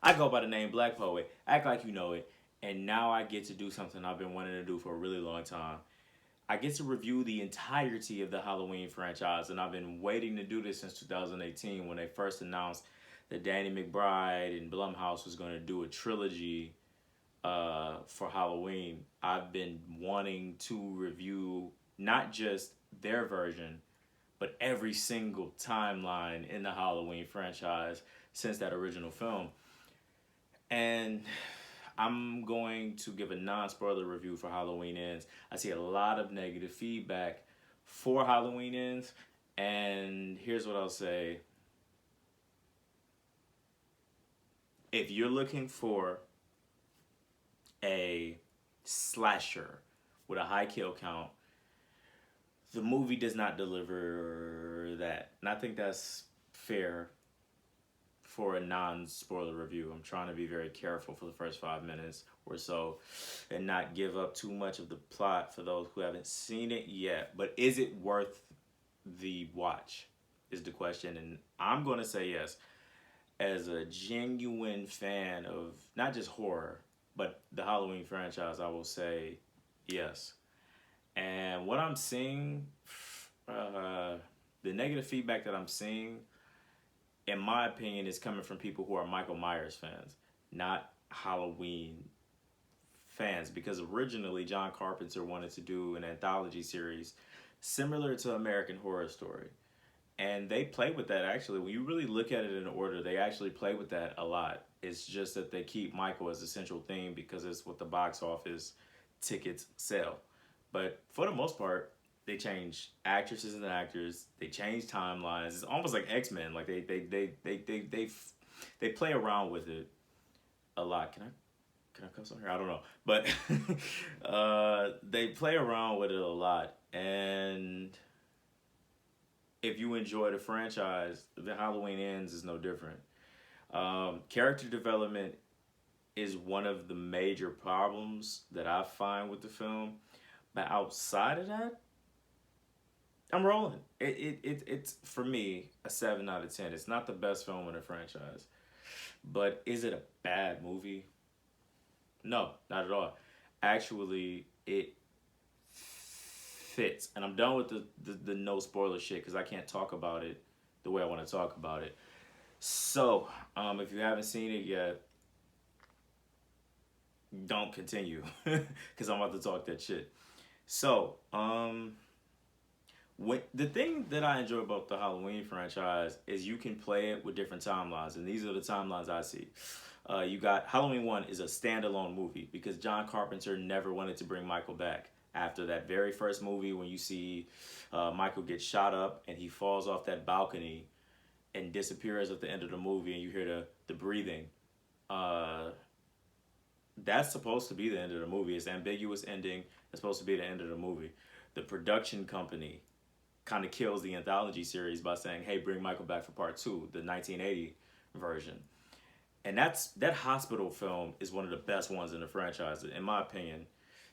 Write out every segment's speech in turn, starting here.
I go by the name Black Poet. Act like you know it. And now I get to do something I've been wanting to do for a really long time. I get to review the entirety of the Halloween franchise, and I've been waiting to do this since 2018 when they first announced that Danny McBride and Blumhouse was going to do a trilogy for Halloween. I've been wanting to review not just their version, but every single timeline in the Halloween franchise since that original film. And I'm going to give a non-spoiler review for Halloween Ends. I see a lot of negative feedback for Halloween Ends, and here's what I'll say. If you're looking for a slasher with a high kill count, the movie does not deliver that. And I think that's fair for a non-spoiler review. I'm trying to be very careful for the first 5 minutes or so and not give up too much of the plot for those who haven't seen it yet. But is it worth the watch is the question, and I'm going to say yes. As a genuine fan of not just horror, but the Halloween franchise, I will say yes. And what I'm seeing, uh, the negative feedback that I'm seeing in my opinion, is coming from people who are Michael Myers fans, not Halloween fans. Because originally, John Carpenter wanted to do an anthology series similar to American Horror Story. And they play with that actually. When you really look at it in order, they actually play with that a lot. It's just that they keep Michael as a central theme because it's what the box office tickets sell. But for the most part, they change actresses and actors. They change timelines. It's almost like X Men. Like they play around with it a lot. Can I cuss on here? I don't know, but they play around with it a lot. And if you enjoy the franchise, the Halloween Ends is no different. Character development is one of the major problems that I find with the film. But outside of that, I'm rolling. It's for me a 7 out of 10. It's not the best film in the franchise, but is it a bad movie? No, not at all. Actually, it fits, and I'm done with the no spoiler shit because I can't talk about it the way I want to talk about it. So, if you haven't seen it yet, don't continue because I'm about to talk that shit. So, the thing that I enjoy about the Halloween franchise is you can play it with different timelines, and these are the timelines I see. You got Halloween 1 is a standalone movie because John Carpenter never wanted to bring Michael back. After that very first movie, when you see Michael get shot up and he falls off that balcony and disappears at the end of the movie, and you hear the breathing, uh, that's supposed to be the end of the movie. It's ambiguous ending. It's supposed to be the end of the movie. The production company kind of kills the anthology series by saying, "Hey, bring Michael back for part two, the 1980 version." And that hospital film is one of the best ones in the franchise, in my opinion.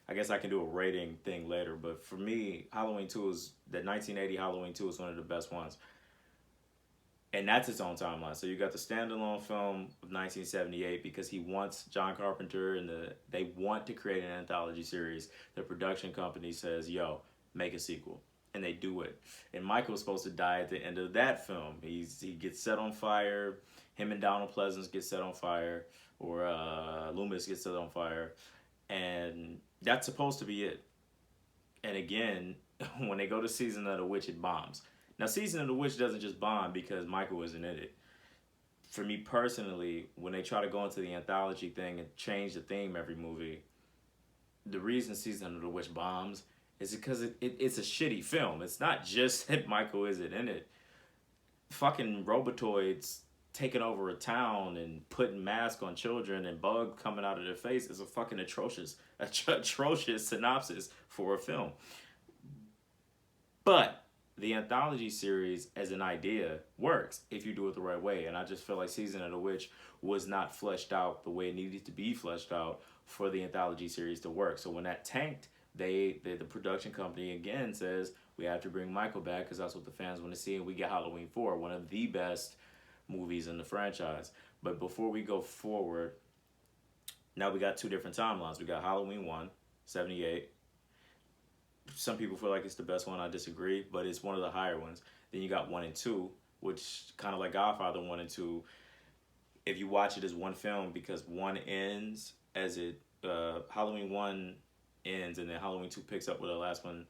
I guess I can do a rating thing later, but for me, Halloween 2 is the 1980 Halloween 2 is one of the best ones. And that's its own timeline. So you got the standalone film of 1978 because he wants John Carpenter and they want to create an anthology series. The production company says, "Yo, make a sequel." And they do it. And Michael's supposed to die at the end of that film. He gets set on fire. Him and Donald Pleasance get set on fire, or Loomis gets set on fire, and that's supposed to be it. And again, when they go to Season of the Witch, it bombs. Now, Season of the Witch doesn't just bomb because Michael isn't in it. For me personally, when they try to go into the anthology thing and change the theme every movie, the reason Season of the Witch bombs is because it's a shitty film. It's not just that Michael isn't in it. Fucking Robotoids taking over a town and putting masks on children and bug coming out of their face is a fucking atrocious synopsis for a film. But the anthology series as an idea works if you do it the right way. And I just feel like Season of the Witch was not fleshed out the way it needed to be fleshed out for the anthology series to work. So when that tanked, the production company again says we have to bring Michael back because that's what the fans want to see, and we get Halloween 4, one of the best movies in the franchise. But before we go forward, now we got two different timelines. We got Halloween 1, 78. Some people feel like it's the best one. I disagree, but it's one of the higher ones. Then you got 1 and 2, which kind of like Godfather 1 and 2. If you watch it as one film, because 1 ends as it Halloween 1 ends, and then Halloween 2 picks up where the last one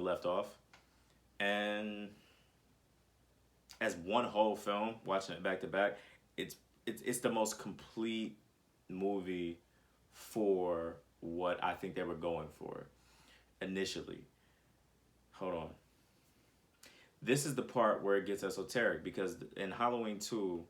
left off. And as one whole film, watching it back to back, it's the most complete movie for what I think they were going for initially. Hold on. This is the part where it gets esoteric, because in Halloween 2,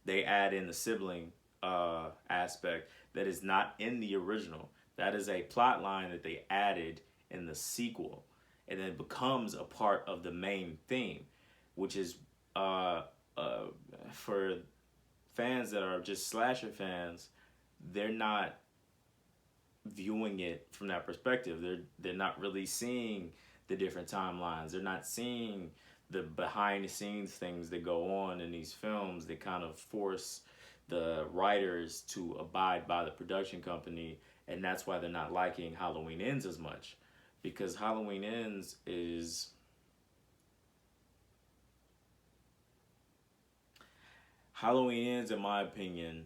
they add in the sibling aspect that is not in the original. That is a plot line that they added in the sequel, and then it becomes a part of the main theme, which is for fans that are just slasher fans, they're not viewing it from that perspective. They're not really seeing the different timelines. They're not seeing the behind the scenes things that go on in these films that kind of force the writers to abide by the production company, and that's why they're not liking Halloween Ends as much, because Halloween Ends, in my opinion,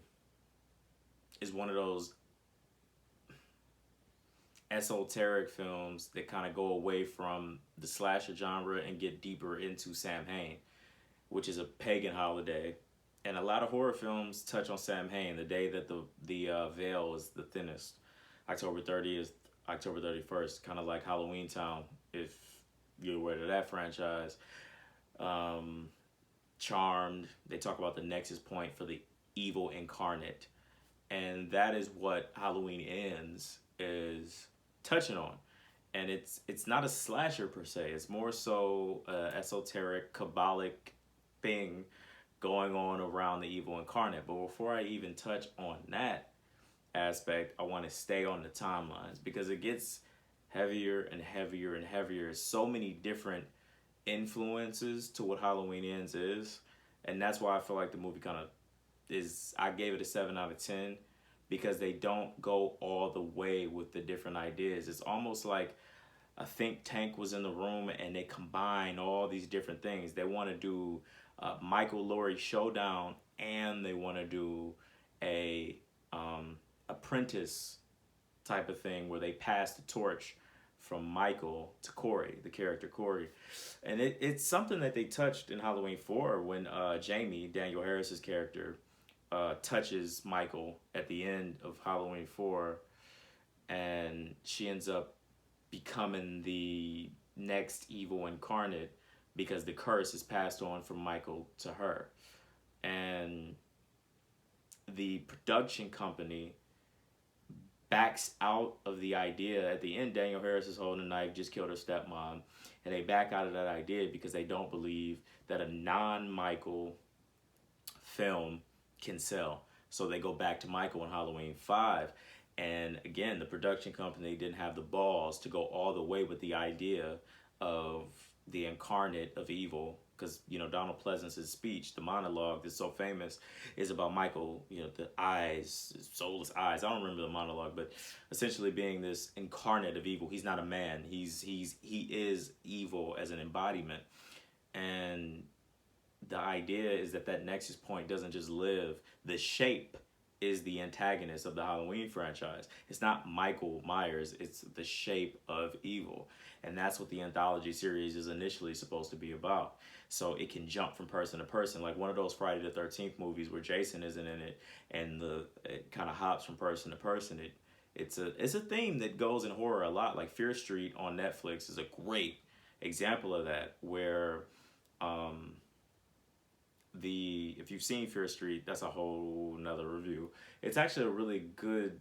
is one of those esoteric films that kind of go away from the slasher genre and get deeper into Samhain, which is a pagan holiday. And a lot of horror films touch on Samhain, the day that the veil is the thinnest. October 30th, October 31st, kind of like Halloween Town, if you're aware of that franchise. Charmed, they talk about the nexus point for the evil incarnate. And that is what Halloween Ends is touching on. And it's not a slasher per se. It's more so a esoteric, Kabbalic thing going on around the evil incarnate. But before I even touch on that aspect, I want to stay on the timelines, because it gets heavier and heavier and heavier. So many different influences to what Halloween Ends is. And that's why I feel like the movie kind of I gave it a 7 out of 10, because they don't go all the way with the different ideas. It's almost like a think tank was in the room and they combine all these different things. They want to do Michael Laurie Showdown, and they want to do a apprentice type of thing where they pass the torch from Michael to Corey, the character Corey. And it's something that they touched in Halloween 4 when Jamie, Daniel Harris's character, touches Michael at the end of Halloween 4, and she ends up becoming the next evil incarnate because the curse is passed on from Michael to her. And the production company backs out of the idea. At the end, Daniel Harris is holding a knife, just killed her stepmom, and they back out of that idea because they don't believe that a non-Michael film can sell. So they go back to Michael in Halloween 5. And again, the production company didn't have the balls to go all the way with the idea of the incarnate of evil. Because, Donald Pleasance's speech, the monologue that's so famous, is about Michael, the eyes, soulless eyes. I don't remember the monologue, but essentially being this incarnate of evil. He's not a man. He is evil as an embodiment. And the idea is that nexus point doesn't just live. The shape is the antagonist of the Halloween franchise. It's not Michael Myers, it's the shape of evil. And that's what the anthology series is initially supposed to be about. So it can jump from person to person, like one of those Friday the 13th movies where Jason isn't in it, and it kind of hops from person to person. It's a theme that goes in horror a lot. Like Fear Street on Netflix is a great example of that, where if you've seen Fear Street, that's a whole nother review. It's actually a really good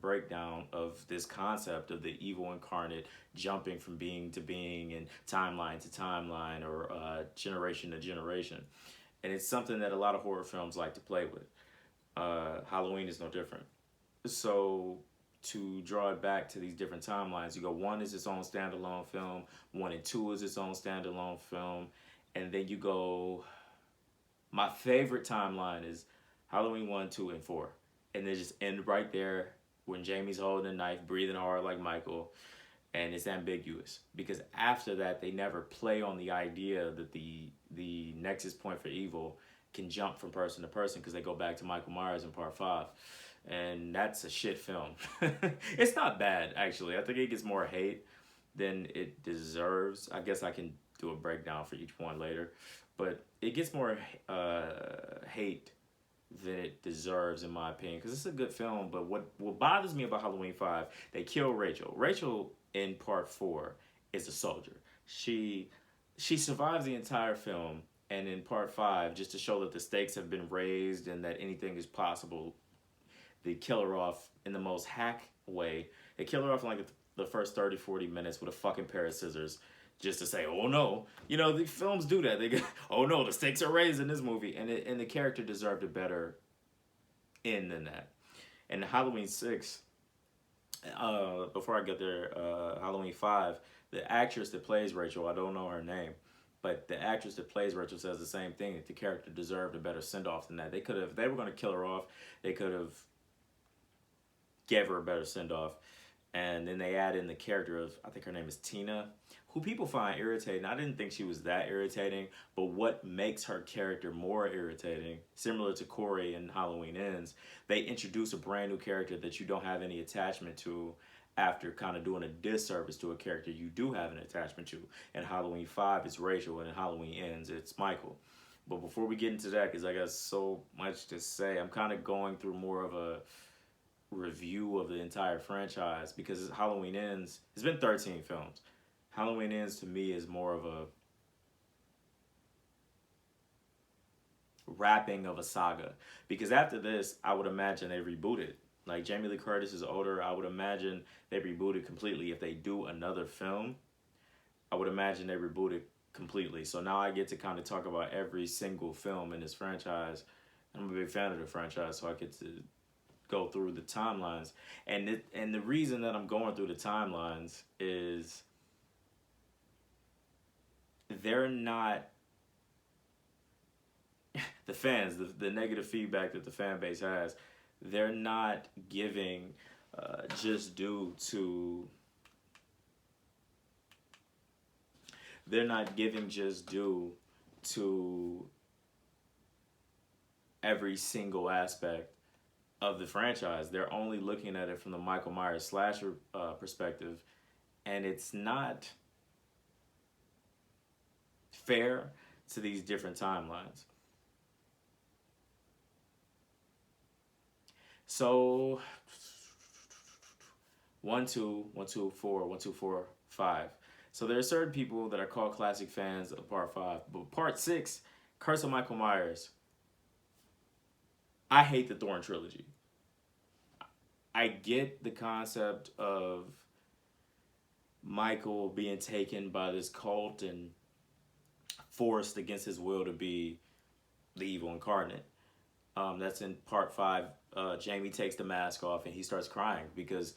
breakdown of this concept of the evil incarnate jumping from being to being and timeline to timeline, or generation to generation. And it's something that a lot of horror films like to play with. Halloween is no different. So to draw it back to these different timelines, you go 1 is its own standalone film, 1 and 2 is its own standalone film, and then you go My favorite timeline is Halloween 1, 2, and 4. And they just end right there when Jamie's holding a knife, breathing hard like Michael, and it's ambiguous. Because after that, they never play on the idea that the nexus point for evil can jump from person to person because they go back to Michael Myers in part 5. And that's a shit film. It's not bad, actually. I think it gets more hate than it deserves. I guess I can do a breakdown for each one later. But it gets more hate than it deserves, in my opinion, because it's a good film. But what bothers me about Halloween 5, they kill Rachel. Rachel in part 4 is a soldier. She survives the entire film, and in part 5, just to show that the stakes have been raised and that anything is possible, they kill her off in the most hack way. They kill her off in like the first 30, 40 minutes with a fucking pair of scissors just to say, oh no. You know, the films do that. They go, oh no, the stakes are raised in this movie. And the character deserved a better end than that. And Halloween 6, before I get there, Halloween 5, the actress that plays Rachel, I don't know her name, but the actress that plays Rachel says the same thing, that the character deserved a better send-off than that. They could have, if they were going to kill her off, they could have gave her a better send-off. And then they add in the character of, I think her name is Tina, who people find irritating. I didn't think she was that irritating, but what makes her character more irritating, similar to Corey in Halloween Ends, they introduce a brand new character that you don't have any attachment to after kind of doing a disservice to a character you do have an attachment to. And Halloween 5 is Rachel, and in Halloween Ends, it's Michael. But before we get into that, because I got so much to say, I'm kind of going through more of a review of the entire franchise, because Halloween Ends, it's been 13 films. Halloween Ends to me is more of a wrapping of a saga, because after this I would imagine they reboot it. Like, Jamie Lee Curtis is older. I would imagine they reboot it completely. If they do another film, I would imagine they reboot it completely. So now I get to kind of talk about every single film in this franchise. I'm a big fan of the franchise, so I get to go through the timelines. And the reason that I'm going through the timelines is they're not the fans, the negative feedback that the fan base has, they're not giving just due to they're not giving just due to every single aspect of the franchise. They're only looking at it from the Michael Myers slasher perspective, and it's not fair to these different timelines. So 1, 2, 1, 2, 4, 1, 2, 4, 5. So there are certain people that are called classic fans of part 5, but part 6, Curse of Michael Myers, I hate the Thorn trilogy. I get the concept of Michael being taken by this cult and forced against his will to be the evil incarnate. That's in part 5. Jamie takes the mask off and he starts crying because,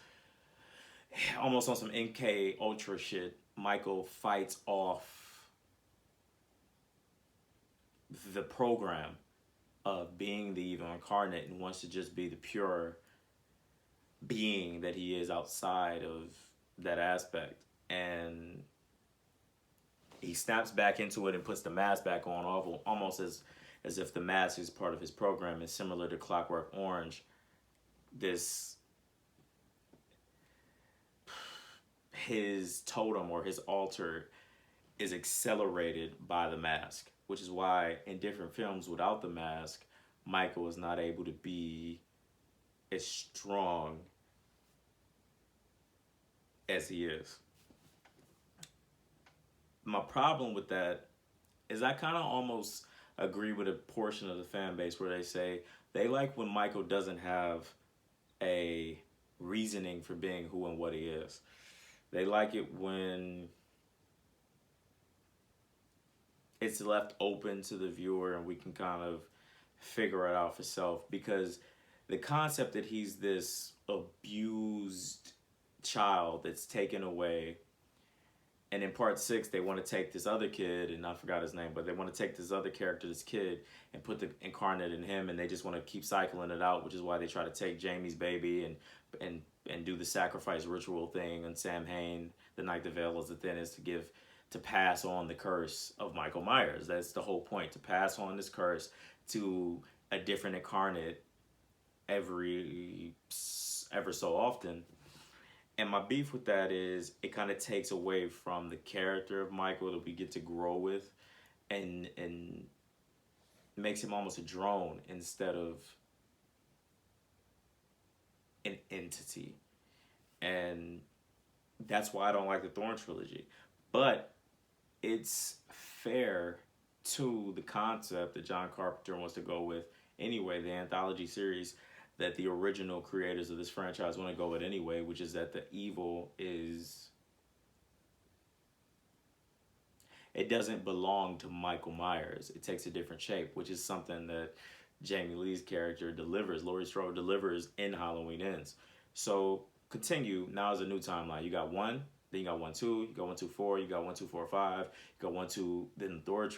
almost on some MK Ultra shit, Michael fights off the program of being the evil incarnate and wants to just be the pure being that he is outside of that aspect. And he snaps back into it and puts the mask back on, almost as if the mask is part of his program. Is similar to Clockwork Orange. His totem or his altar is accelerated by the mask, which is why in different films without the mask, Michael is not able to be as strong as he is. My problem with that is I kind of almost agree with a portion of the fan base where they say they like when Michael doesn't have a reasoning for being who and what he is. They like it when it's left open to the viewer and we can kind of figure it out for self, because the concept that he's this abused child that's taken away And in part 6, they want to take this other kid, and I forgot his name, but they want to take this other character, this kid, and put the incarnate in him, and they just want to keep cycling it out, which is why they try to take Jamie's baby and do the sacrifice ritual thing on Sam Hain, the night the veil is the thinnest, to pass on the curse of Michael Myers. That's the whole point, to pass on this curse to a different incarnate ever so often. And my beef with that is it kind of takes away from the character of Michael that we get to grow with, and makes him almost a drone instead of an entity. And that's why I don't like the Thorn trilogy. But it's fair to the concept that John Carpenter wants to go with anyway, the anthology series that the original creators of this franchise want to go with anyway, which is that the evil is, it doesn't belong to Michael Myers. It takes a different shape, which is something that Jamie Lee's character delivers, Laurie Strode delivers in Halloween Ends. So continue, now is a new timeline. You got 1, then you got 1, 2, you got 1, 2, 4, you got 1, 2, 4, 5, you got 1, 2, then the Thorn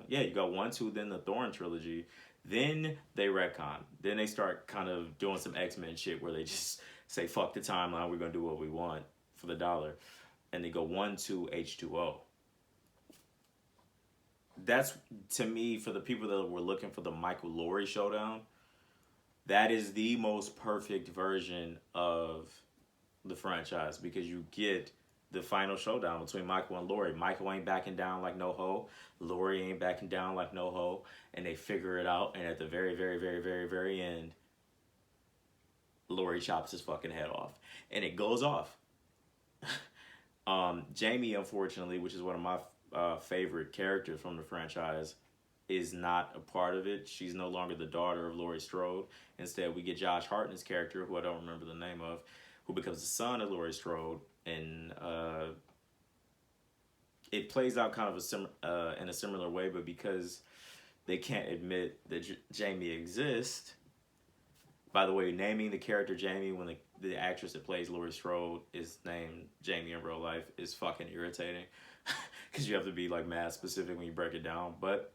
you got 1, 2, then the Thorn trilogy. Then they retcon. Then they start kind of doing some X-Men shit where they just say, fuck the timeline, we're going to do what we want for the dollar. And they go 1, 2, H2O. That's, to me, for the people that were looking for the Michael Laurie showdown, that is the most perfect version of the franchise, because you get the final showdown between Michael and Laurie. Michael ain't backing down like no ho. Laurie ain't backing down like no ho. And they figure it out. And at the very, very, very, very, very end, Laurie chops his fucking head off. And it goes off. Jamie, unfortunately, which is one of my favorite characters from the franchise, is not a part of it. She's no longer the daughter of Laurie Strode. Instead, we get Josh Hartnett's character, who I don't remember the name of, who becomes the son of Laurie Strode. And it plays out kind of in a similar way, but because they can't admit that Jamie exists. By the way, naming the character Jamie when the actress that plays Laurie Strode is named Jamie in real life is fucking irritating, because you have to be like mad specific when you break it down. But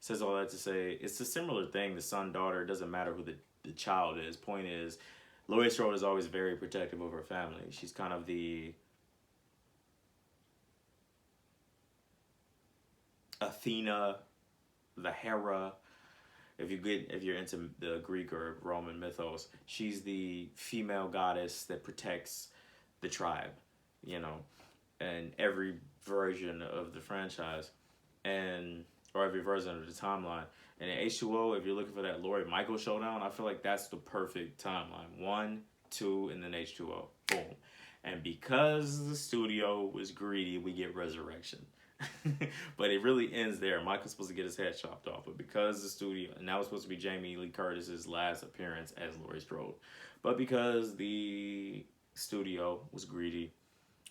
says all that to say, it's a similar thing. The son, daughter, it doesn't matter who the child is. Point is, Laurie Strode is always very protective of her family. She's kind of the Athena, the Hera. If you're into the Greek or Roman mythos, she's the female goddess that protects the tribe, and every version of the franchise, or every version of the timeline. And in H2O, if you're looking for that Laurie Michael showdown, I feel like that's the perfect timeline. 1, 2, and then H2O. Boom. And because the studio was greedy, we get Resurrection. But it really ends there. Michael's supposed to get his head chopped off, but because the studio, and that was supposed to be Jamie Lee Curtis's last appearance as Laurie Strode, but because the studio was greedy,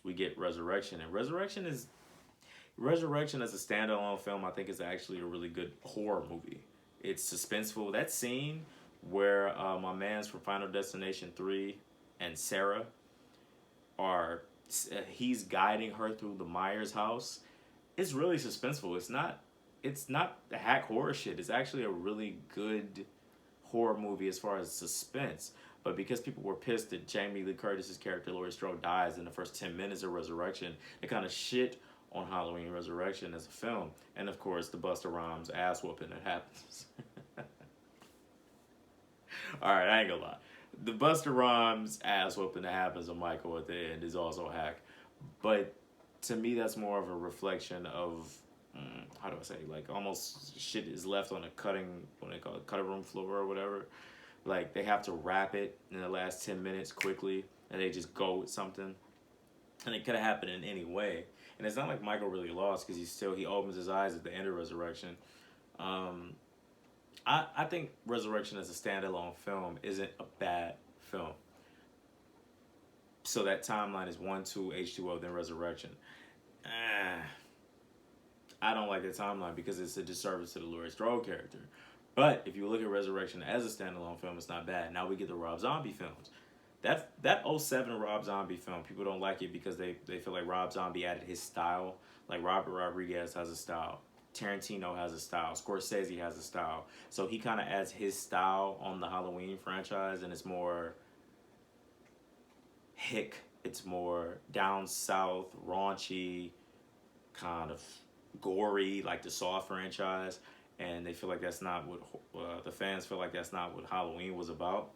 we get Resurrection. And Resurrection as a standalone film, I think, is actually a really good horror movie. It's suspenseful. That scene where my mans from Final Destination 3 and Sarah he's guiding her through the Myers house. It's really suspenseful. It's not the hack horror shit. It's actually a really good horror movie as far as suspense. But because people were pissed that Jamie Lee Curtis's character Laurie Strode dies in the first 10 minutes of Resurrection, they kind of shit on Halloween Resurrection as a film. And of course, the Busta Rhymes ass whooping that happens. Alright, I ain't gonna lie. The Busta Rhymes ass whooping that happens on Michael at the end is also a hack. But to me, that's more of a reflection of, how do I say, like almost shit is left on a cutting room floor or whatever. Like they have to wrap it in the last 10 minutes quickly, and they just go with something. And it could have happened in any way. And it's not like Michael really lost, because he opens his eyes at the end of Resurrection. I think Resurrection as a standalone film isn't a bad film. So that timeline is 1, 2, H2O, then Resurrection. I don't like that timeline because it's a disservice to the Laurie Strode character. But if you look at Resurrection as a standalone film, it's not bad. Now we get the Rob Zombie films. That '07 Rob Zombie film, people don't like it because they feel like Rob Zombie added his style. Like Robert Rodriguez has a style. Tarantino has a style. Scorsese has a style. So he kind of adds his style on the Halloween franchise, and it's more hick. It's more down south, raunchy, kind of gory, like the Saw franchise. And they feel like that's not what the fans feel like that's not what Halloween was about.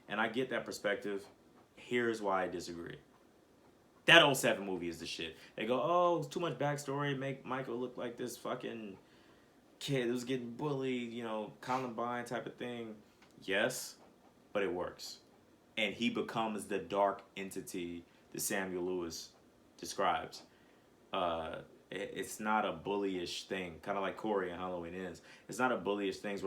And I get that perspective. Here's why I disagree. That '07 movie is the shit. They go, oh, it's too much backstory. Make Michael look like this fucking kid who's getting bullied, Columbine type of thing. Yes, but it works. And he becomes the dark entity that Samuel Lewis describes. It's not a bullyish thing, kind of like Corey in Halloween Ends. It's not a bullyish thing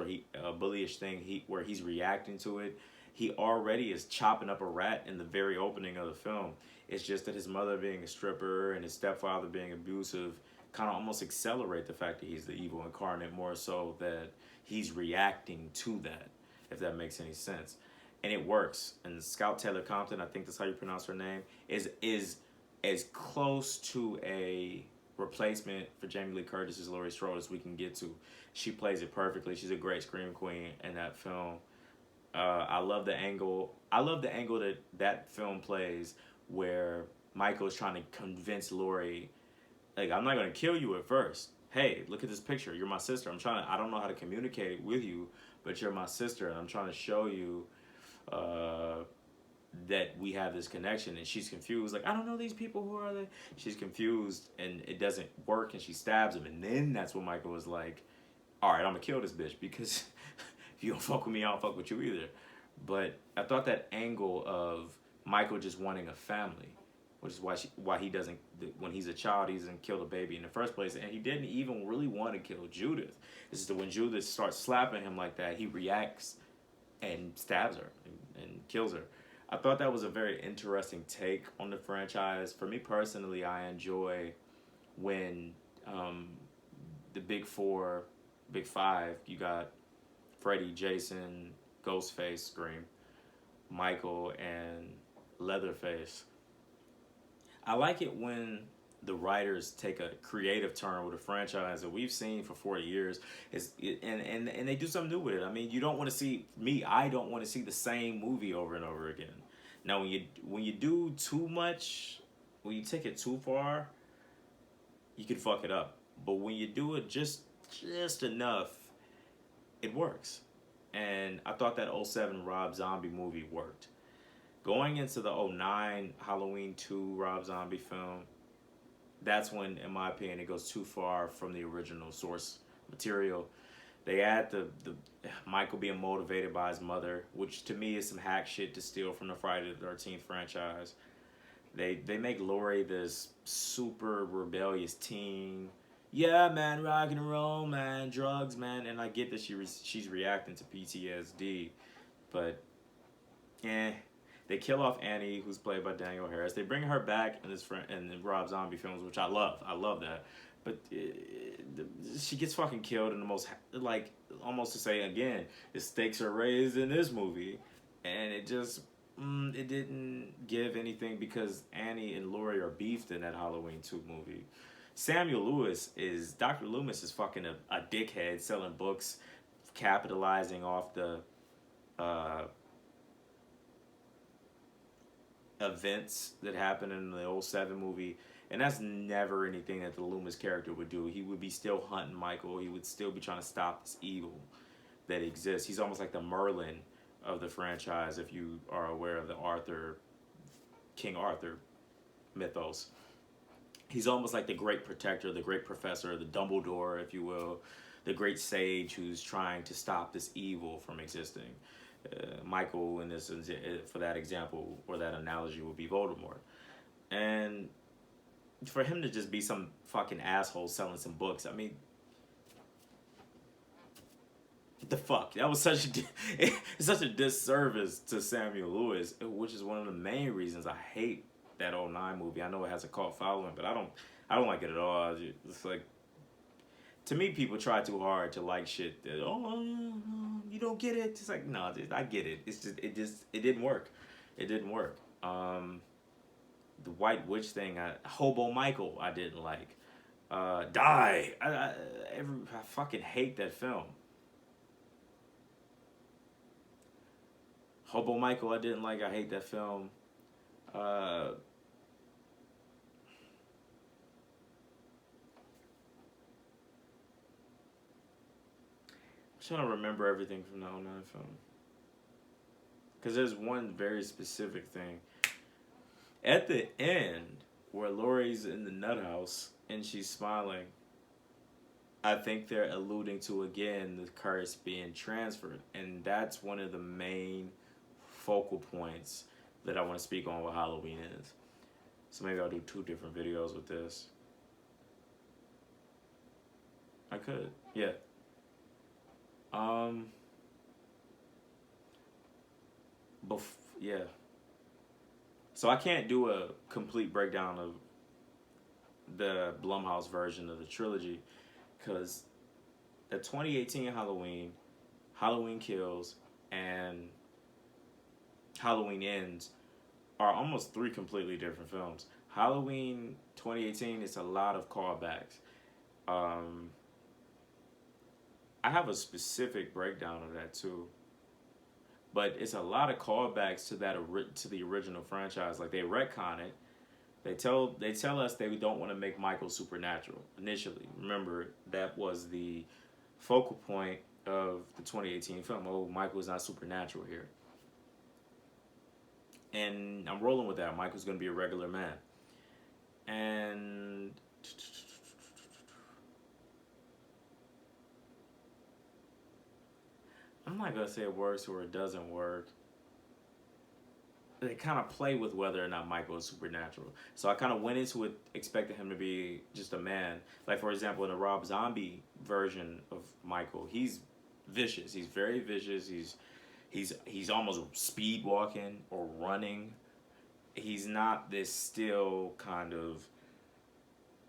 where he's reacting to it. He already is chopping up a rat in the very opening of the film. It's just that his mother being a stripper and his stepfather being abusive kind of almost accelerate the fact that he's the evil incarnate more so that he's reacting to that, if that makes any sense. And it works. And Scout Taylor Compton, I think that's how you pronounce her name, is as close to a replacement for Jamie Lee Curtis's Laurie Strode as we can get to. She plays it perfectly. She's a great scream queen in that film. I love the angle. I love the angle that film plays where Michael's trying to convince Laurie, like, I'm not gonna kill you at first. Hey, look at this picture. You're my sister. I don't know how to communicate with you, but you're my sister, and I'm trying to show you that we have this connection. And she's confused, like, I don't know these people, who are they? She's confused, and it doesn't work, and she stabs him. And then that's when Michael was like, all right, I'm gonna kill this bitch, because if you don't fuck with me, I don't fuck with you either. But I thought that angle of Michael just wanting a family, which is why he doesn't, when he's a child, he doesn't kill the baby in the first place. And he didn't even really want to kill Judith. It's just that when Judith starts slapping him like that, he reacts and stabs her and kills her. I thought that was a very interesting take on the franchise. For me personally, I enjoy when the big four, big five, you got Freddy, Jason, Ghostface, Scream, Michael, and Leatherface. I like it when the writers take a creative turn with a franchise that we've seen for 40 years and they do something new with it. I mean, you don't want to see I don't want to see the same movie over and over again. Now, when you do too much, when you take it too far, you can fuck it up. But when you do it just enough, it works. And I thought that '07 Rob Zombie movie worked. Going into the '09 Halloween 2 Rob Zombie film, that's when, in my opinion, it goes too far from the original source material. They add the Michael being motivated by his mother, which to me is some hack shit to steal from the Friday the 13th franchise. They make Laurie this super rebellious teen. Yeah, man, rock and roll, man, drugs, man. And I get that she's reacting to PTSD, but they kill off Annie, who's played by Danielle Harris. They bring her back in the Rob Zombie films, which I love. I love that. But she gets fucking killed in the most, like, almost to say again, the stakes are raised in this movie. And it just, it didn't give anything because Annie and Laurie are beefed in that Halloween 2 movie. Dr. Loomis is fucking a dickhead selling books, capitalizing off the events that happened in the '07 movie. And that's never anything that the Loomis character would do. He would be still hunting Michael. He would still be trying to stop this evil that exists. He's almost like the Merlin of the franchise, if you are aware of the King Arthur mythos. He's almost like the great protector, the great professor, the Dumbledore, if you will, the great sage who's trying to stop this evil from existing. Michael, in this, for that example or that analogy, would be Voldemort. And for him to just be some fucking asshole selling some books, I mean, what the fuck? That was such a disservice to Samuel Lewis, which is one of the main reasons I hate that '09 movie. I know it has a cult following, but I don't like it at all. It's like, to me, people try too hard to like shit that, you don't get it. It's like, no, I get it. It's just it didn't work. It didn't work. The White Witch thing, Hobo Michael, I didn't like. Die. I fucking hate that film. Hobo Michael, I didn't like. I hate that film. I'm trying to remember everything from the '09 film. Because there's one very specific thing. At the end, where Laurie's in the nut house and she's smiling, I think they're alluding to, again, the curse being transferred. And that's one of the main focal points that I want to speak on what Halloween is. So maybe I'll do 2 different videos with this. I could, yeah. Um, yeah. So I can't do a complete breakdown of the Blumhouse version of the trilogy because the 2018 Halloween, Halloween Kills, and Halloween Ends are almost 3 completely different films. Halloween 2018 is a lot of callbacks. I have a specific breakdown of that too, but it's a lot of callbacks to to the original franchise. Like they retcon it. They tell us they don't want to make Michael supernatural initially. Remember that was the focal point of the 2018 film. Oh, Michael's not supernatural here. And I'm rolling with that. Michael's going to be a regular man. And I'm not going to say it works or it doesn't work. They kind of play with whether or not Michael is supernatural. So I kind of went into it expecting him to be just a man. Like, for example, in the Rob Zombie version of Michael, he's vicious. He's very vicious. He's almost speed walking or running. He's not this still kind of,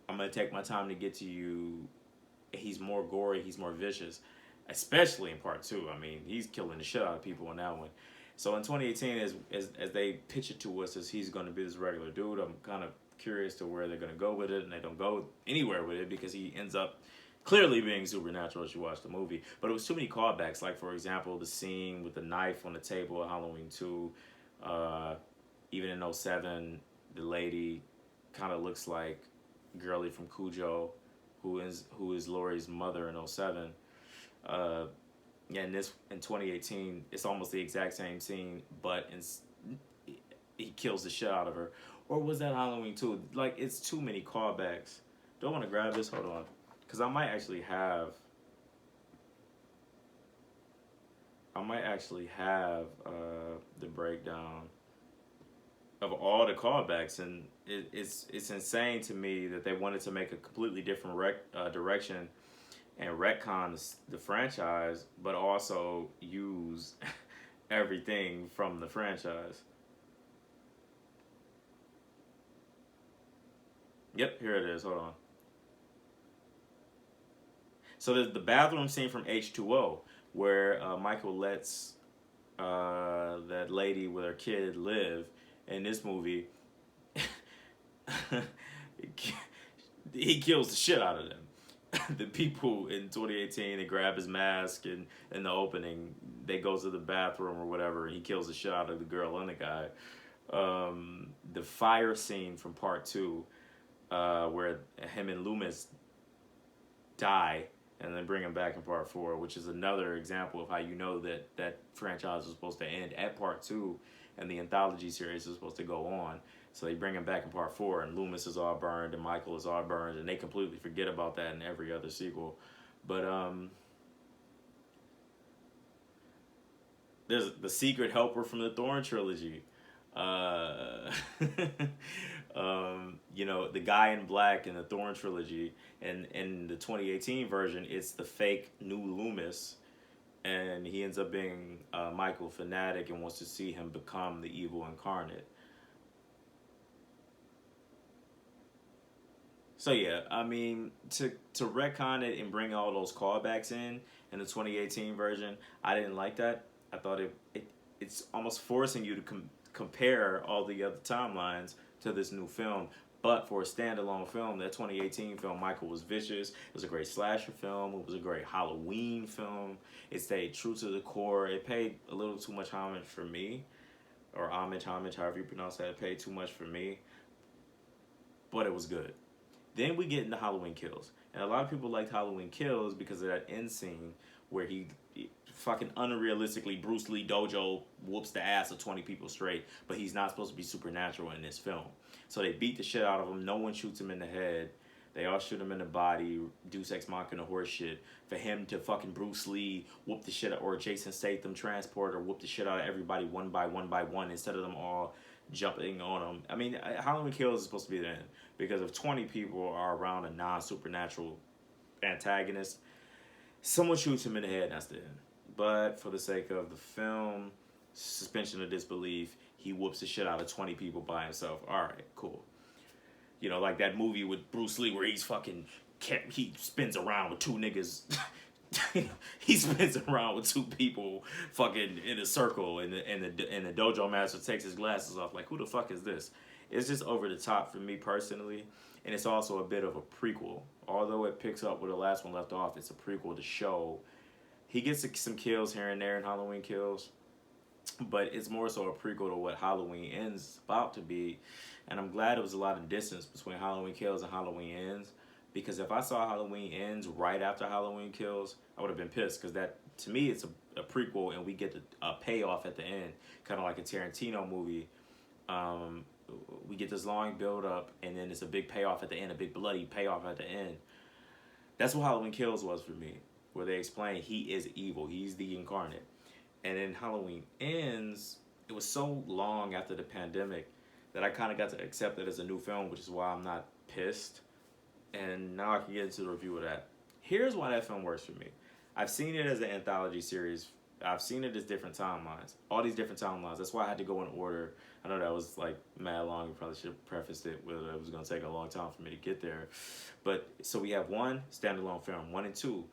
I'm going to take my time to get to you. He's more gory. He's more vicious, especially in part 2. I mean, he's killing the shit out of people in that one. So in 2018, as they pitch it to us as he's going to be this regular dude, I'm kind of curious to where they're going to go with it, and they don't go anywhere with it because he ends up clearly being supernatural as you watch the movie. But it was too many callbacks. Like, for example, the scene with the knife on the table at Halloween 2. Even in '07, the lady kind of looks like Girlie from Cujo, who is Laurie's mother in '07. Yeah, in 2018, it's almost the exact same scene, but he kills the shit out of her. Or was that Halloween 2? Like, it's too many callbacks. Do I want to grab this? Hold on. Because I might actually have the breakdown of all the callbacks, and it's insane to me that they wanted to make a completely different direction and retcon the franchise, but also use everything from the franchise. Yep, here it is. Hold on. So there's the bathroom scene from H2O where Michael lets that lady with her kid live. In this movie, he kills the shit out of them. The people in 2018, they grab his mask, and in the opening, they go to the bathroom or whatever, and he kills the shit out of the girl and the guy. The fire scene from part 2, where him and Loomis die, and then bring him back in part 4, which is another example of how you know that franchise was supposed to end at part 2, and the anthology series is supposed to go on. So they bring him back in part 4, and Loomis is all burned, and Michael is all burned, and they completely forget about that in every other sequel. But there's the secret helper from the Thorn trilogy. You know, the guy in black in the Thorn trilogy, and in the 2018 version, it's the fake new Loomis, and he ends up being Michael fanatic and wants to see him become the evil incarnate. So yeah, I mean, to retcon it and bring all those callbacks in the 2018 version, I didn't like that. I thought it's almost forcing you to compare all the other timelines to this new film. But for a standalone film, that 2018 film, Michael was vicious. It was a great slasher film. It was a great Halloween film. It stayed true to the core. It paid a little too much homage for me, or homage, however you pronounce that. It paid too much for me, but it was good. Then we get into Halloween Kills. And a lot of people liked Halloween Kills because of that end scene where he fucking unrealistically Bruce Lee Dojo whoops the ass of 20 people straight, but he's not supposed to be supernatural in this film. So they beat the shit out of him. No one shoots him in the head. They all shoot him in the body, Deus Ex Machina horse shit. For him to fucking Bruce Lee whoop the shit out, or Jason Statham transport, or whoop the shit out of everybody one by one instead of them all jumping on him. I mean, Halloween Kills is supposed to be the end. Because if 20 people are around a non-supernatural antagonist, someone shoots him in the head, and that's the end. But for the sake of the film, suspension of disbelief, he whoops the shit out of 20 people by himself. All right, cool. You know, like that movie with Bruce Lee where he spins around with two niggas. He spins around with two people fucking in a circle, and the dojo master takes his glasses off. Like, who the fuck is this? It's just over the top for me personally, and it's also a bit of a prequel. Although it picks up where the last one left off, it's a prequel to show. He gets some kills here and there in Halloween Kills, but it's more so a prequel to what Halloween Ends is about to be. And I'm glad there was a lot of distance between Halloween Kills and Halloween Ends, because if I saw Halloween Ends right after Halloween Kills, I would have been pissed, because that, to me, it's a prequel, and we get a payoff at the end, kind of like a Tarantino movie. We get this long build up, and then it's a big payoff at the end, a big bloody payoff at the end. That's what Halloween Kills was for me, where they explain he is evil, he's the incarnate. And then Halloween Ends, it was so long after the pandemic that I kind of got to accept it as a new film, which is why I'm not pissed. And now I can get into the review of that. Here's why that film works for me. I've seen it as an anthology series. I've seen it as different timelines. All these different timelines. That's why I had to go in order. I know that was like mad long. You probably should have prefaced it with it was going to take a long time for me to get there. But so we have one standalone film, 1 and 2.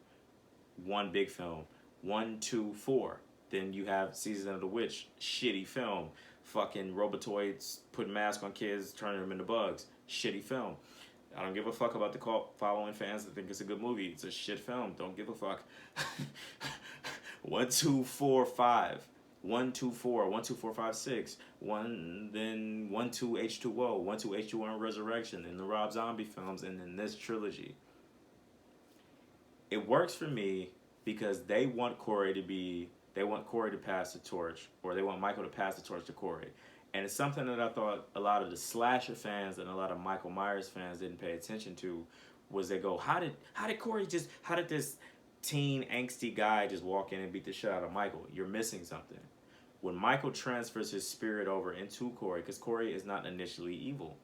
One big film, 1, 2, 4. Then you have Season of the Witch, shitty film. Fucking robotoids putting masks on kids, turning them into bugs, shitty film. I don't give a fuck about the cult following fans that think it's a good movie. It's a shit film. Don't give a fuck. 1, 2, 4, 5. 1, 2, 4. 1, 2, 4, 5, 6. 1, 2, H2O. 1, 2, H2O and Resurrection. And the Rob Zombie films. And then this trilogy. It works for me because they want Corey to pass the torch. Or they want Michael to pass the torch to Corey. And it's something that I thought a lot of the slasher fans and a lot of Michael Myers fans didn't pay attention to, was they go, how did this teen angsty guy just walk in and beat the shit out of Michael? You're missing something. When Michael transfers his spirit over into Corey, because Corey is not initially evil.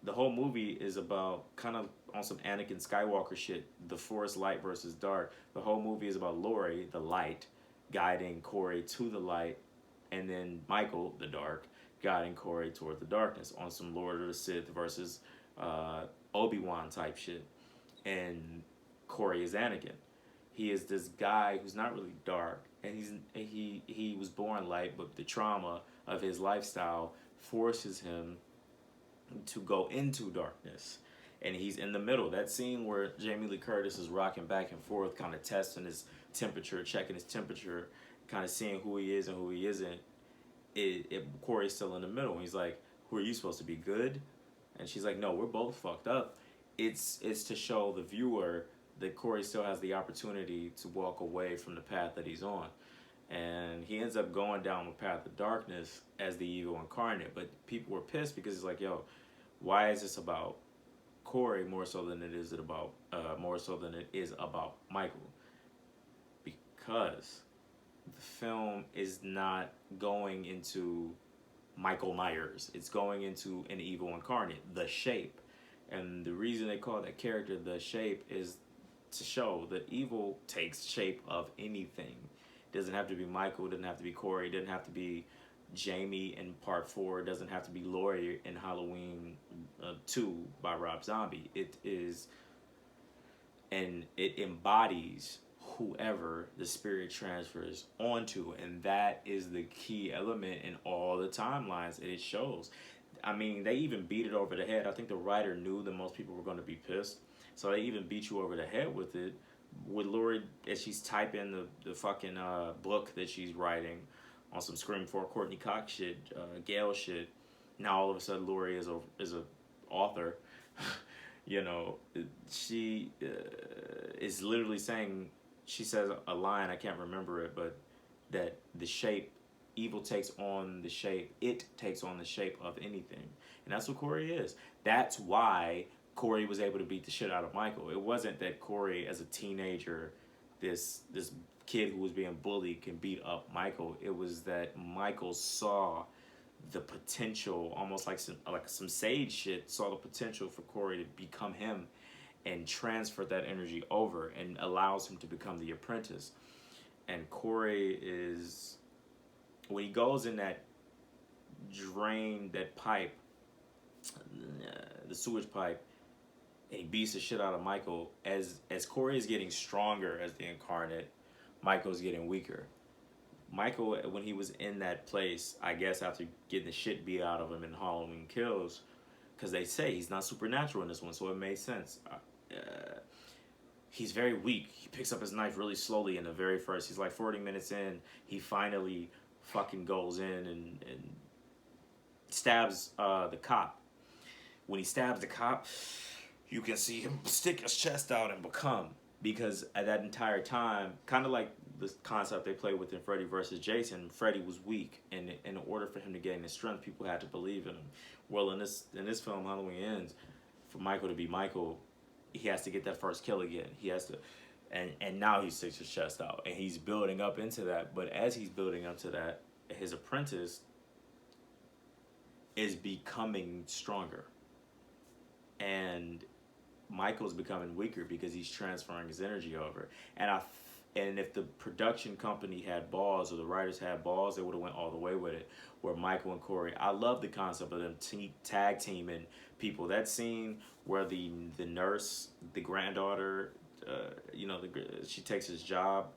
The whole movie is about kind of on some Anakin Skywalker shit, the Force light versus dark. The whole movie is about Laurie, the light, guiding Corey to the light, and then Michael, the dark, guiding Corey toward the darkness on some Lord of the Sith versus Obi-Wan type shit. And Corey is Anakin. He is this guy who's not really dark, and he was born light, but the trauma of his lifestyle forces him to go into darkness. And he's in the middle. That scene where Jamie Lee Curtis is rocking back and forth, kind of testing his temperature, checking his temperature, kind of seeing who he is and who he isn't. Corey's still in the middle. He's like, who are you supposed to be, good? And she's like, no, we're both fucked up. It's to show the viewer that Corey still has the opportunity to walk away from the path that he's on. And he ends up going down the path of darkness as the evil incarnate. But people were pissed because it's like, yo, why is this about Corey more so than it is about Michael? Because the film is not going into Michael Myers. It's going into an evil incarnate, the Shape. And the reason they call that character the Shape is to show that evil takes shape of anything. It doesn't have to be Michael, it doesn't have to be Corey, it doesn't have to be Jamie in part 4, it doesn't have to be Laurie in Halloween 2 by Rob Zombie. It is, and it embodies whoever the spirit transfers onto, and that is the key element in all the timelines it shows. I mean, they even beat it over the head. I think the writer knew that most people were going to be pissed, so they even beat you over the head with it. With Lori, as she's typing the fucking book that she's writing on some Scream for Courtney Cox shit, Gail shit. Now all of a sudden Lori is a author. You know, she is literally saying, she says a line, I can't remember it, but that the shape, evil takes on the shape, it takes on the shape of anything. And that's what Corey is. That's why Corey was able to beat the shit out of Michael. It wasn't that Corey, as a teenager, this kid who was being bullied, can beat up Michael. It was that Michael saw the potential, almost like some sage shit, saw the potential for Corey to become him and transfer that energy over, and allows him to become the apprentice. And Corey is, when he goes in that drain, that pipe, the sewage pipe, and he beats the shit out of Michael, as Corey is getting stronger as the incarnate, Michael's getting weaker. Michael, when he was in that place, I guess after getting the shit beat out of him in Halloween Kills, because they say he's not supernatural in this one, so it made sense. He's very weak. He picks up his knife really slowly in the very first. He's like 40 minutes in. He finally fucking goes in and stabs the cop. When he stabs the cop, you can see him stick his chest out and become. Because at that entire time, kind of like the concept they played with in Freddy versus Jason, Freddy was weak, and in order for him to gain his strength, people had to believe in him. Well, in this film, Halloween Ends, for Michael to be Michael, he has to get that first kill again. He has to, and now he sticks his chest out, and he's building up into that. But as he's building up to that, his apprentice is becoming stronger, and Michael's becoming weaker because he's transferring his energy over. And if the production company had balls, or the writers had balls, they would have went all the way with it. Where Michael and Corey, I love the concept of them tag teaming people. That scene where the nurse, the granddaughter, she takes his job,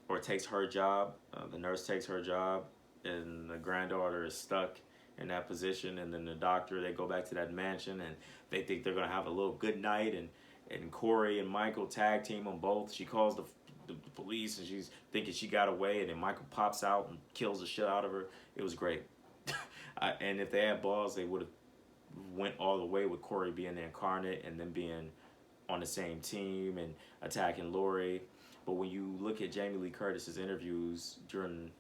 or takes her job. The nurse takes her job, and the granddaughter is stuck in that position. And then the doctor, they go back to that mansion, and they think they're gonna have a little good night. And Corey and Michael tag team them both. She calls the police, and she's thinking she got away, and then Michael pops out and kills the shit out of her. It was great. And if they had balls, they would have went all the way with Corey being the incarnate and then being on the same team and attacking Lori. But when you look at Jamie Lee Curtis's interviews during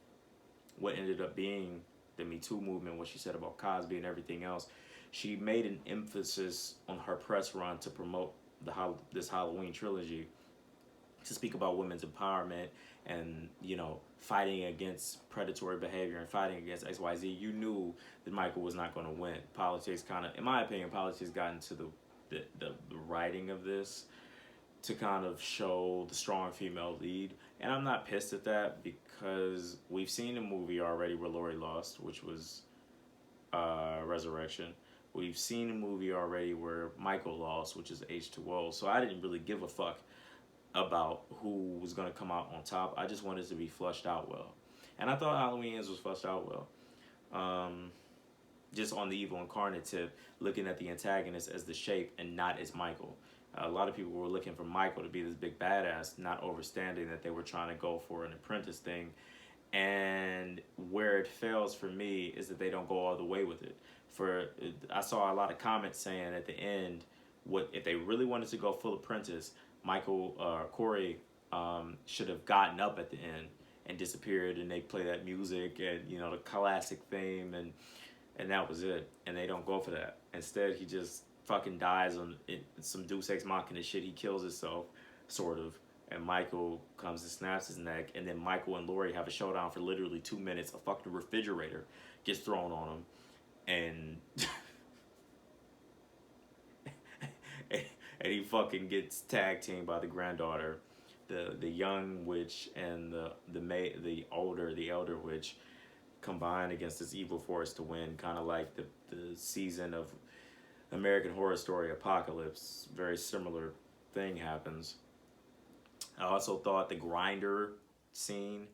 what ended up being the Me Too movement, what she said about Cosby and everything else, she made an emphasis on her press run to promote this Halloween trilogy, to speak about women's empowerment and, fighting against predatory behavior and fighting against XYZ. You knew that Michael was not going to win. Politics kind of, in my opinion, politics got into the writing of this to kind of show the strong female lead. And I'm not pissed at that, because we've seen a movie already where Lori lost, which was Resurrection. We've seen a movie already where Michael lost, which is H2O. So I didn't really give a fuck about who was going to come out on top. I just wanted it to be flushed out well. And I thought Halloween Ends was flushed out well. Just on the evil incarnate tip, looking at the antagonist as the shape and not as Michael. A lot of people were looking for Michael to be this big badass, not understanding that they were trying to go for an apprentice thing. And where it fails for me is that they don't go all the way with it. I saw a lot of comments saying at the end, what if they really wanted to go full apprentice, Corey should have gotten up at the end and disappeared, and they play that music and the classic theme, and that was it. And they don't go for that. Instead, he just fucking dies on some Deus Ex Machina shit. He kills himself, sort of, and Michael comes and snaps his neck, and then Michael and Lori have a showdown for literally 2 minutes. A fucking refrigerator gets thrown on him, and and he fucking gets tag teamed by the granddaughter, the young witch, and the elder witch, combined against this evil force to win. Kind of like the season of American Horror Story Apocalypse. Very similar thing happens. I also thought the grinder scene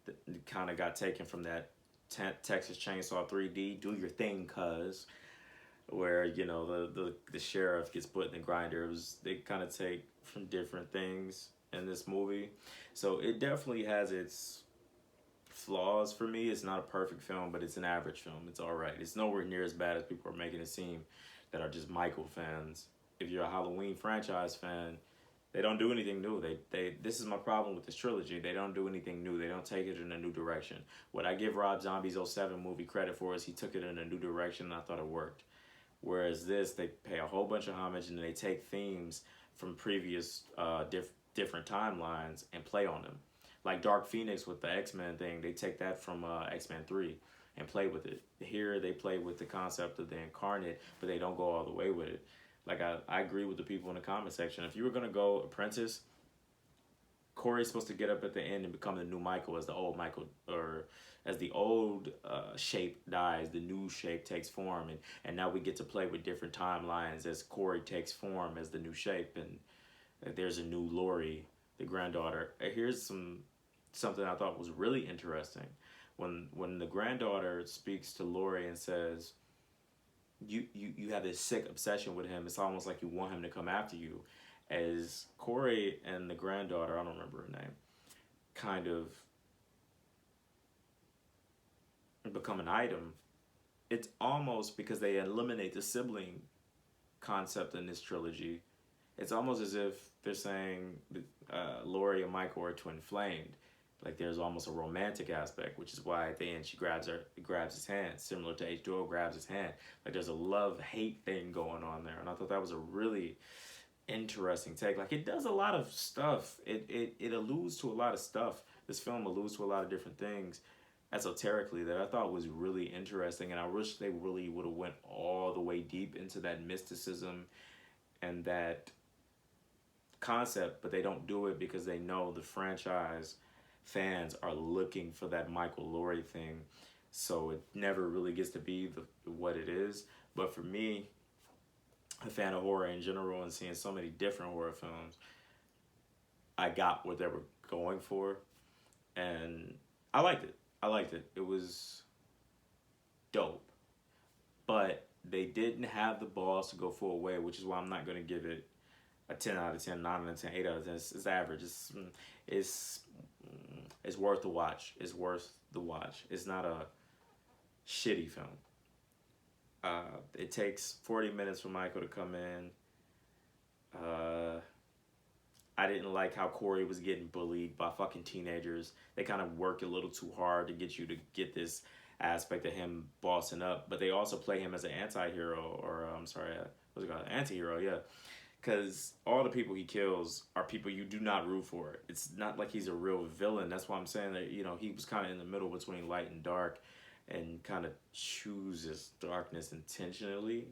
that kind of got taken from that Texas Chainsaw 3D. Do your thing, cuz, where the sheriff gets put in the grinder. They kind of take from different things in this movie, so it definitely has its flaws for me. It's not a perfect film, but it's an average film. It's all right. It's nowhere near as bad as people are making it seem that are just Michael fans. If you're a Halloween franchise fan, they don't do anything new. They this is my problem with this trilogy. They don't do anything new. They don't take it in a new direction. What I give Rob Zombie's '07 movie credit for is he took it in a new direction and I thought it worked. Whereas this, they pay a whole bunch of homage and they take themes from previous different timelines and play on them. Like Dark Phoenix with the X-Men thing, they take that from X-Men 3 and play with it. Here they play with the concept of the incarnate, but they don't go all the way with it. Like I agree with the people in the comment section. If you were gonna go Apprentice, Corey's supposed to get up at the end and become the new Michael as the old Michael, or as the old shape dies, the new shape takes form, and now we get to play with different timelines as Corey takes form as the new shape, and there's a new Laurie, the granddaughter. Here's something I thought was really interesting. When the granddaughter speaks to Laurie and says, you have this sick obsession with him, it's almost like you want him to come after you. As Corey and the granddaughter, I don't remember her name, kind of become an item, it's almost because they eliminate the sibling concept in this trilogy. It's almost as if they're saying Laurie and Michael are twin flamed. Like there's almost a romantic aspect, which is why at the end she grabs his hand, similar to H2O grabs his hand. Like there's a love-hate thing going on there, and I thought that was a really interesting take. Like it does a lot of stuff. It alludes to a lot of stuff. This film alludes to a lot of different things esoterically that I thought was really interesting, and I wish they really would have went all the way deep into that mysticism and that concept, but they don't do it because they know the franchise fans are looking for that Michael Laurie thing, so it never really gets to be what it is. But for me, a fan of horror in general and seeing so many different horror films, I got what they were going for, and I liked it. It was dope, but they didn't have the balls to go full away, which is why I'm not going to give it a 10 out of 10, 9 out of 10, 8 out of 10. It's average. It's worth the watch. It's worth the watch. It's not a shitty film. It takes 40 minutes for Michael to come in. I didn't like how Corey was getting bullied by fucking teenagers. They kind of work a little too hard to get you to get this aspect of him bossing up, but they also play him as an anti-hero, or I'm sorry, what's it called? Anti-hero, yeah. Because all the people he kills are people you do not root for. It's not like he's a real villain. That's why I'm saying that, he was kind of in the middle between light and dark and kind of chooses darkness intentionally.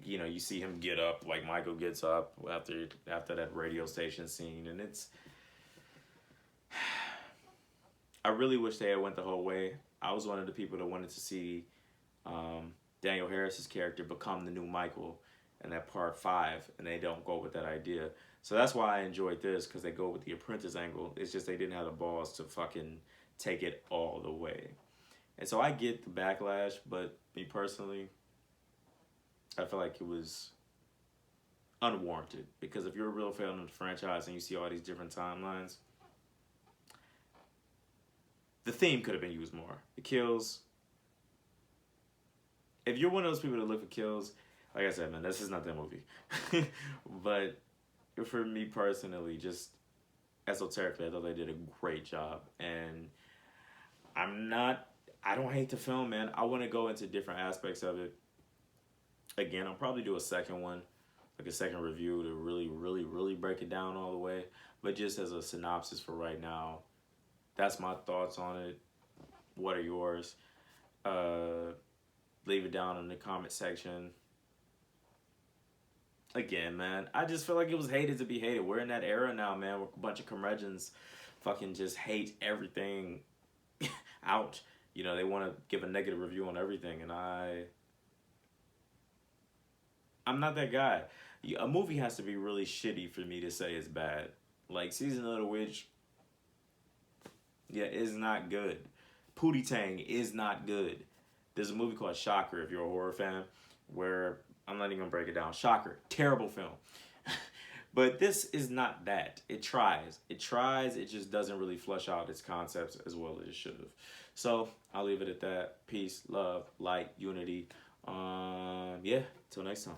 You see him get up like Michael gets up after that radio station scene, and it's... I really wish they had went the whole way. I was one of the people that wanted to see Daniel Harris's character become the new Michael in that part 5, and they don't go with that idea. So that's why I enjoyed this, because they go with the Apprentice angle. It's just they didn't have the balls to fucking take it all the way. And so I get the backlash, but me personally, I feel like it was unwarranted. Because if you're a real fan of the franchise and you see all these different timelines, the theme could have been used more. The kills. If you're one of those people that look for kills, like I said, man, this is not that movie. But for me personally, just esoterically, I thought they did a great job. And I don't hate the film, man. I want to go into different aspects of it. Again, I'll probably do a second one, like a second review to really, really, really break it down all the way. But just as a synopsis for right now, that's my thoughts on it. What are yours? Leave it down in the comment section. Again, man, I just feel like it was hated to be hated. We're in that era now, man, where a bunch of curmudgeons fucking just hate everything out. They want to give a negative review on everything, and I'm not that guy. A movie has to be really shitty for me to say it's bad. Like, Season of the Witch, yeah, is not good. Pootie Tang is not good. There's a movie called Shocker, if you're a horror fan, where I'm not even gonna break it down. Shocker, terrible film. But this is not that. It tries. It tries. It just doesn't really flesh out its concepts as well as it should have. So I'll leave it at that. Peace, love, light, unity. Yeah. Till next time.